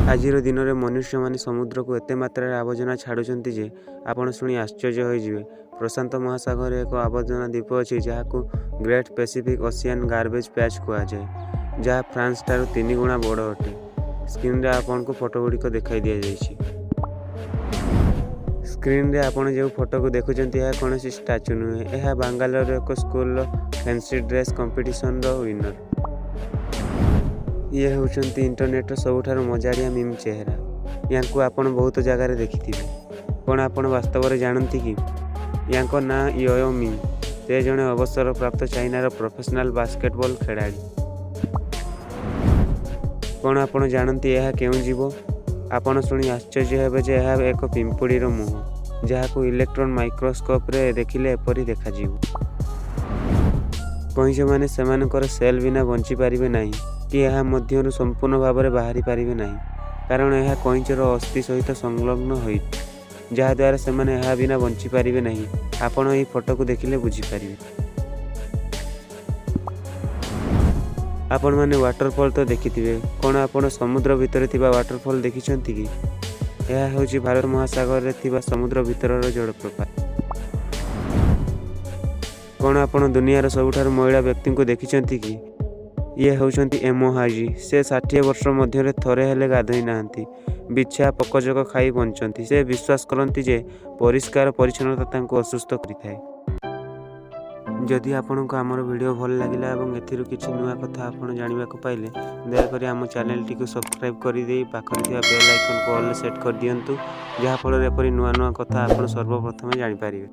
ଆଜିର ଦିନରେ ମନୁଷ୍ୟମାନେ ସମୁଦ୍ରକୁ ଏତେ ମାତ୍ରାରେ ଆବର୍ଜନା ଛାଡ଼ୁଛନ୍ତି ଯେ ଆପଣ ଶୁଣି ଆଶ୍ଚର୍ଯ୍ୟ ହୋଇଯିବେ। ପ୍ରଶାନ୍ତ ମହାସାଗରରେ ଏକ ଆବର୍ଜନା ଦ୍ୱୀପ ଅଛି ଯାହାକୁ great Pacific ocean garbage patch କୁହାଯାଏ, ଯାହା ଫ୍ରାନ୍ସ ଠାରୁ 3 ଗୁଣା ବଡ଼ ଅଟେ। ସ୍କ୍ରିନ୍ରେ ଆପଣଙ୍କୁ ଫଟୋଗୁଡ଼ିକ ଦେଖାଇ ଦିଆଯାଇଛି। ସ୍କ୍ରିନ୍ରେ ଆପଣ ଯେଉଁ ଫଟୋକୁ ଦେଖୁଛନ୍ତି ଏହା କୌଣସି ଷ୍ଟାଚ୍ୟୁ ନୁହେଁ, ଏହା ବାଙ୍ଗାଲୋରର ଏକ ସ୍କୁଲର ଫ୍ୟାନ୍ସି ଡ୍ରେସ୍ କମ୍ପିଟିସନ୍ର ୱିନର। ଇଏ ହେଉଛନ୍ତି ଇଣ୍ଟରନେଟ୍ର ସବୁଠାରୁ ମଜାଳିଆ ମିମ୍ ଚେହେରା। ୟାଙ୍କୁ ଆପଣ ବହୁତ ଜାଗାରେ ଦେଖିଥିବେ। କ'ଣ ଆପଣ ବାସ୍ତବରେ ଜାଣନ୍ତି କି? ୟାଙ୍କ ନାଁ ୟୋୟୋ ମିମ୍। ସେ ଜଣେ ଅବସରପ୍ରାପ୍ତ ଚାଇନାର ପ୍ରଫେସନାଲ୍ ବାସ୍କେଟବଲ୍ ଖେଳାଳି। କ'ଣ ଆପଣ ଜାଣନ୍ତି ଏହା କେଉଁ ଜୀବ? ଆପଣ ଶୁଣି ଆଶ୍ଚର୍ଯ୍ୟ ହେବେ ଯେ ଏହା ଏକ ପିମ୍ପୁଡ଼ିର ମୁହଁ, ଯାହାକୁ ଇଲେକ୍ଟ୍ରନ୍ ମାଇକ୍ରୋସ୍କୋପ୍ରେ ଦେଖିଲେ ଏପରି ଦେଖାଯିବ। କଇଁଛମାନେ ସେମାନଙ୍କର ସେଲ୍ ବିନା ବଞ୍ଚିପାରିବେ ନାହିଁ କି ଏହା ମଧ୍ୟରୁ ସମ୍ପୂର୍ଣ୍ଣ ଭାବରେ ବାହାରି ପାରିବେ ନାହିଁ, କାରଣ ଏହା କଇଁଛର ଅସ୍ଥି ସହିତ ସଂଲଗ୍ନ ହୋଇଛି, ଯାହାଦ୍ୱାରା ସେମାନେ ଏହା ବିନା ବଞ୍ଚିପାରିବେ ନାହିଁ। ଆପଣ ଏହି ଫଟୋକୁ ଦେଖିଲେ ବୁଝିପାରିବେ। ଆପଣମାନେ ୱାଟରଫଲ୍ ତ ଦେଖିଥିବେ। କ'ଣ ଆପଣ ସମୁଦ୍ର ଭିତରେ ଥିବା ୱାଟରଫଲ୍ ଦେଖିଛନ୍ତି କି? ଏହା ହେଉଛି ଭାରତ ମହାସାଗରରେ ଥିବା ସମୁଦ୍ର ଭିତରର ଜଳପ୍ରପାତ। କ'ଣ ଆପଣ ଦୁନିଆର ସବୁଠାରୁ ମହିଳା ବ୍ୟକ୍ତିଙ୍କୁ ଦେଖିଛନ୍ତି କି? ଇଏ ହେଉଛନ୍ତି ଏମୋ ହାଜି। ସେ 60 ବର୍ଷ ମଧ୍ୟରେ ଥରେ ହେଲେ ଗାଧୋଇ ନାହାନ୍ତି। ବିଛା ପୋକଜୋକ ଖାଇ ବଞ୍ଚନ୍ତି। ସେ ବିଶ୍ୱାସ କରନ୍ତି ଯେ ପରିଷ୍କାର ପରିଚ୍ଛନ୍ନତା ତାଙ୍କୁ ଅସୁସ୍ଥ କରିଥାଏ। ଯଦି ଆପଣଙ୍କୁ ଆମର ଭିଡ଼ିଓ ଭଲ ଲାଗିଲା ଏବଂ ଏଥିରୁ କିଛି ନୂଆ କଥା ଆପଣ ଜାଣିବାକୁ ପାଇଲେ, ଦୟାକରି ଆମ ଚ୍ୟାନେଲଟିକୁ ସବସ୍କ୍ରାଇବ୍ କରିଦେଇ ପାଖରେ ଥିବା ବେଲ୍ ଆଇକନ୍କୁ ଅଲ୍ରେ ସେଟ୍ କରିଦିଅନ୍ତୁ, ଯାହାଫଳରେ ଏପରି ନୂଆ ନୂଆ କଥା ଆପଣ ସର୍ବପ୍ରଥମେ ଜାଣିପାରିବେ।